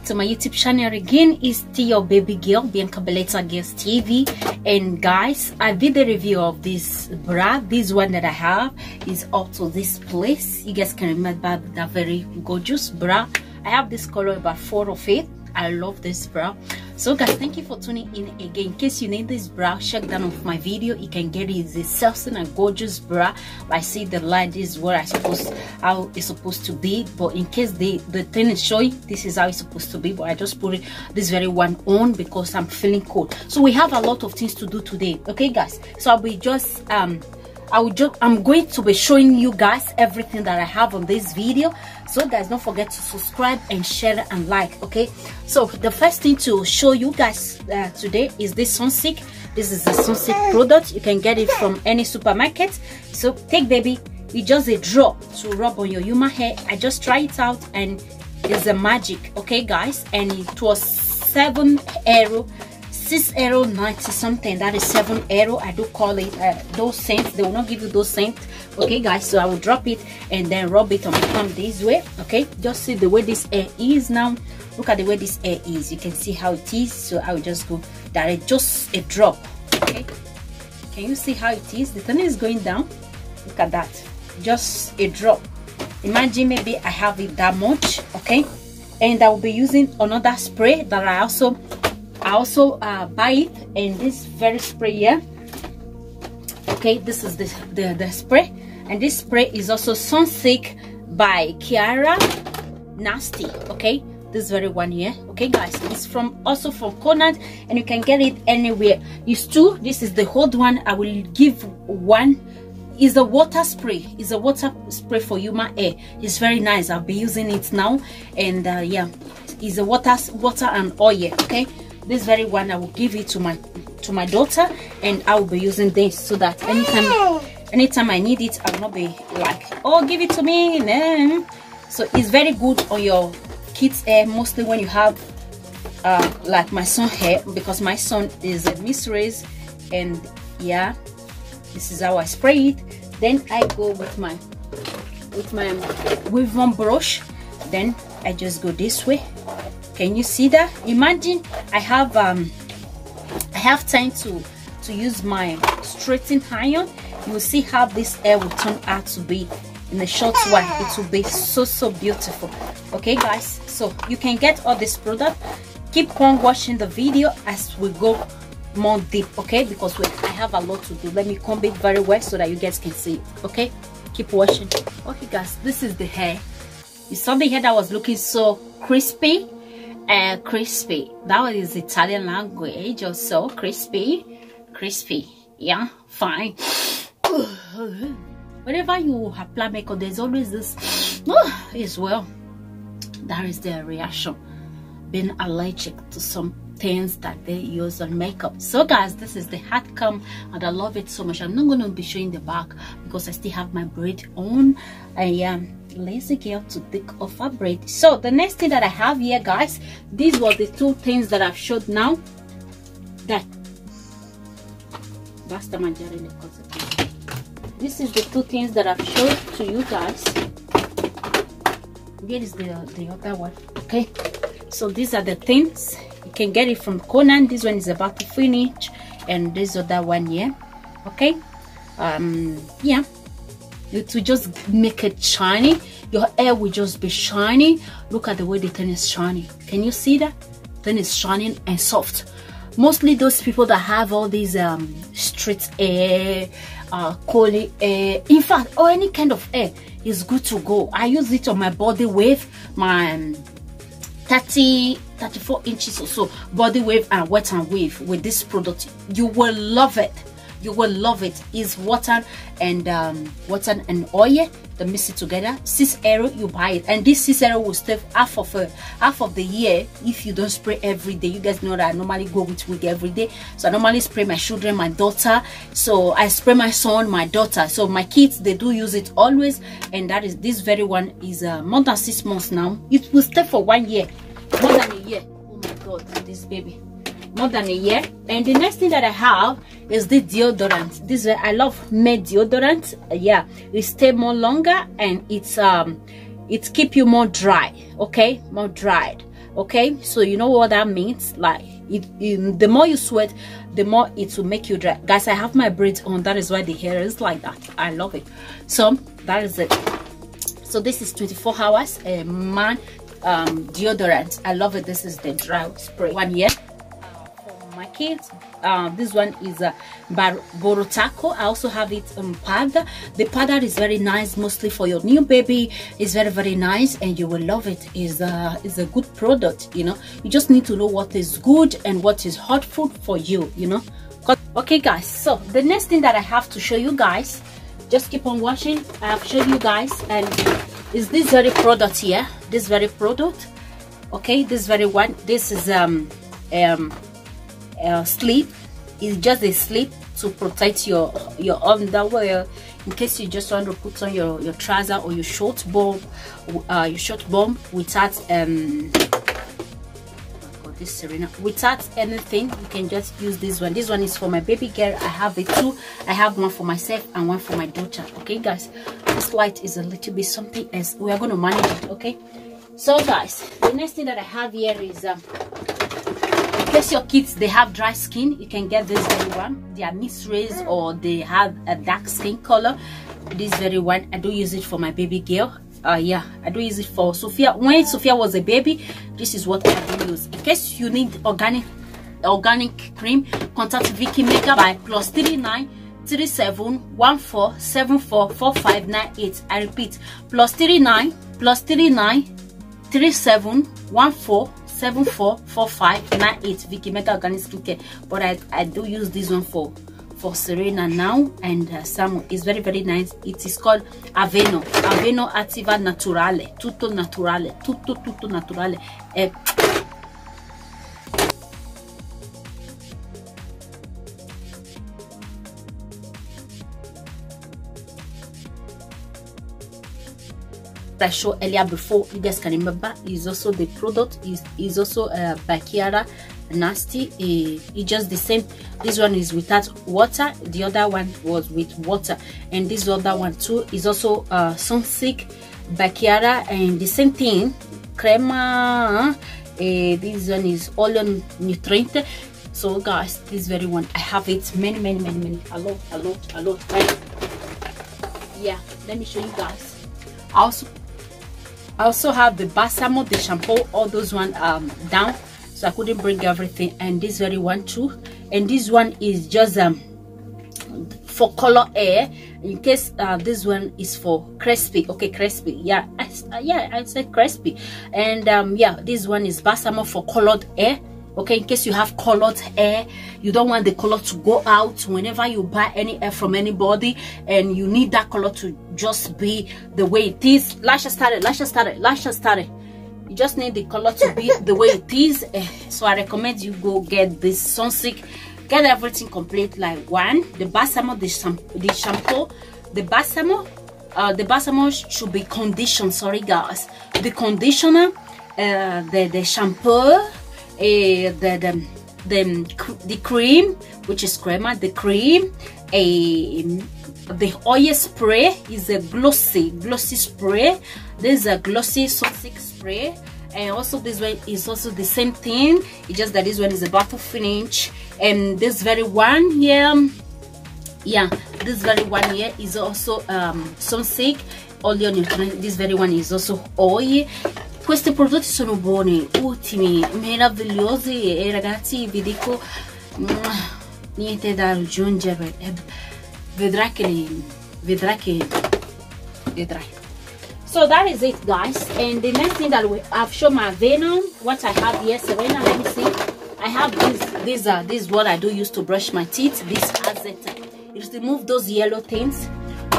to my YouTube channel again. It's still your baby girl Bianca Beleta Girls TV, and guys, I did a review of this bra. This one that I have is up to this place. You guys can remember that very gorgeous bra. I have this color, about 4 of it. I love this bra. So guys, thank you for tuning in again. In case you need this bra, check down of my video. You can get it. It's a self and gorgeous bra. I see the light is what how it's supposed to be, but in case the thing is showing, this is how it's supposed to be. But I just put this very one on because I'm feeling cold. So we have a lot of things to do today, okay guys? So I'll be just I'm going to be showing you guys everything that I have on this video. So guys, don't forget to subscribe and share and like, okay? So the first thing to show you guys today is this sunstick. This is a sunstick product. You can get it from any supermarket. So take baby, it's just a drop to rub on your human hair. I just try it out and it's a magic, okay guys? And it was €7, €6.90 something. That is €7. I do call it those cents. They will not give you those cents, okay guys? So I will drop it and then rub it on my thumb this way, okay? Just see the way this hair is now. Look at the way this hair is. You can see how it is. So I will just go direct, just a drop, okay? Can you see how it is? The thing is going down. Look at that, just a drop. Imagine maybe I have it that much, okay? And I will be using another spray that I also buy it, and this very spray here, okay? This is the spray, and this spray is also Sunstick by Kiara Nasty, okay? This very one here, okay guys? It's also from Conan, and you can get it anywhere. It's two. This is the old one. I will give one. Is a water spray. It's a water spray for human hair. It's very nice. I'll be using it now, and yeah, it's a water and oil, okay? This very one I will give it to my daughter, and I will be using this so that anytime I need it, I will not be like, oh, give it to me. Nah. So it's very good on your kids' hair, mostly when you have like my son hair, because my son is a misraised, and yeah, this is how I spray it. Then I go with my weave-on brush. Then I just go this way. Can you see that? Imagine I have time to use my straightening iron. You will see how this hair will turn out to be in a short while. It will be so beautiful, okay guys? So you can get all this product. Keep on watching the video as we go more deep, okay? Because I have a lot to do. Let me comb it very well so that you guys can see it, okay? Keep watching. Okay guys, this is the hair. You saw the hair that was looking so crispy. Crispy, that is Italian language, also crispy, yeah, fine. Whenever you apply makeup, there's always this as well. That is the reaction, being allergic to some things that they use on makeup. So guys, this is the hat comb, and I love it so much. I'm not going to be showing the back because I still have my braid on. I am lazy girl to take off her braid. So the next thing that I have here guys, these were the two things that I've showed now. This is the two things that I've showed to you guys. Here is the other one, okay? So these are the things. You can get it from Conan. This one is about to finish, and this other one here, okay? Yeah, it will just make it shiny. Your hair will just be shiny. Look at the way the thing is shiny. Can you see that? The thing is shining and soft. Mostly those people that have all these straight hair, curly hair, in fact, or any kind of hair is good to go. I use it on my body wave, my 34 inches or so body wave and wet and wave with this product. You will love it. You will love it. It's water and oil. They mix it together. €6, you buy it, and this €6 will stay half of the year if you don't spray every day. You guys know that I normally go with wig every day, so I normally spray my children, my daughter. So I spray my son, my daughter. So my kids, they do use it always, and that is this very one is more than 6 months now. It will stay for 1 year, more than a year. Oh my God, this baby. More than a year. And the next thing that I have is the deodorant. This I love Med deodorant. Yeah, it stay more longer, and it keep you more dry, okay, more dried. Okay, so you know what that means. Like the more you sweat, the more it will make you dry. Guys, I have my braids on, that is why the hair is like that. I love it. So that is it. So this is 24 hours man deodorant. I love it. This is the dry spray one here for my kids. This one is Borotako. I also have it powder. The powder is very nice, mostly for your new baby. It's very nice, and you will love it. Is a good product, you know. You just need to know what is good and what is hot food for you, you know. Okay guys, so the next thing that I have to show you guys, just keep on watching. I have shown you guys, and is this very product here. This very product, okay, this very one. This is sleep. It's just a sleep to protect your underwear in case you just want to put on your trouser or your short bomb without this Serena, without anything. You can just use this one. This one is for my baby girl. I have it too. I have one for myself and one for my daughter. Okay guys, this light is a little bit something else. We are going to manage it. Okay, so guys, the next thing that I have here is in case your kids they have dry skin, you can get this very one. They are mixed race or they have a dark skin color. This very one, I do use it for my baby girl. Yeah, I do use it for Sophia. When Sophia was a baby, this is what I do use. In case you need organic cream, contact Vicky Maker by +39 37 14 74 4598. I repeat, +39 37 14 74 4598. Vicky Maker Organic Skincare. But I do use this one for Serena now, and Samu is very nice. It is called Aveno Attiva Naturale, tutto naturale. I showed earlier before, you guys can remember, is also the product is also Bacchiara Nasty. It's just the same. This one is without water, the other one was with water, and this other one too is also Sunsilk Bacchiara, and the same thing, crema. This one is all on nutrient. So guys, this very one, I have it many a lot. Yeah, let me show you guys. I also have the Balsamo, the shampoo, all those one down, so I couldn't bring everything. And this very one too, and this one is just for color hair, in case this one is for crispy. Okay, crispy, yeah, I said crispy. And yeah, this one is Balsamo for colored hair. Okay, in case you have colored hair, you don't want the color to go out whenever you buy any hair from anybody, and you need that color to just be the way it is. Lashes started. You just need the color to be the way it is. So I recommend you go get this Sunsilk. Get everything complete, like one, the Balsamo, the shampoo, the Balsamo should be conditioned. Sorry guys, the conditioner, the shampoo, the cream, which is crema, the cream, the oil spray is a glossy spray. This is a glossy Sunsilk spray, and also this one is also the same thing. It's just that this one is about to finish, and this very one here, yeah, this very one here is also Sunsilk oil nutrient. This very one is also oil. Questi prodotti sono buoni, ottimi, meravigliosi, e ragazzi vi dico niente da aggiungere. Vedrai. So that is it guys, and the next thing that I've shown my Venom, what I have here. Serena, let me see. I have this is what I do use to brush my teeth. This has it remove those yellow things.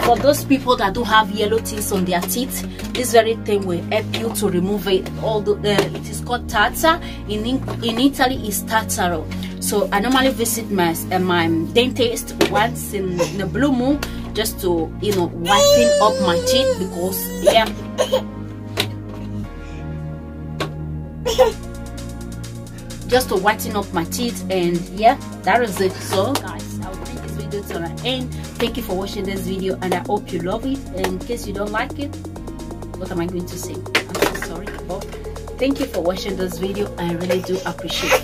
For those people that do have yellow things on their teeth, this very thing will help you to remove it. It is called tartar. In Italy, it's tartaro. So I normally visit my dentist once in the blue moon, just to, you know, wiping up my teeth, because yeah, just to whiten up my teeth. And yeah, that is it. So guys, I will bring this video to an end. Thank you for watching this video, and I hope you love it. And in case you don't like it, what am I going to say? I'm so sorry, but Thank you for watching this video. I really do appreciate it.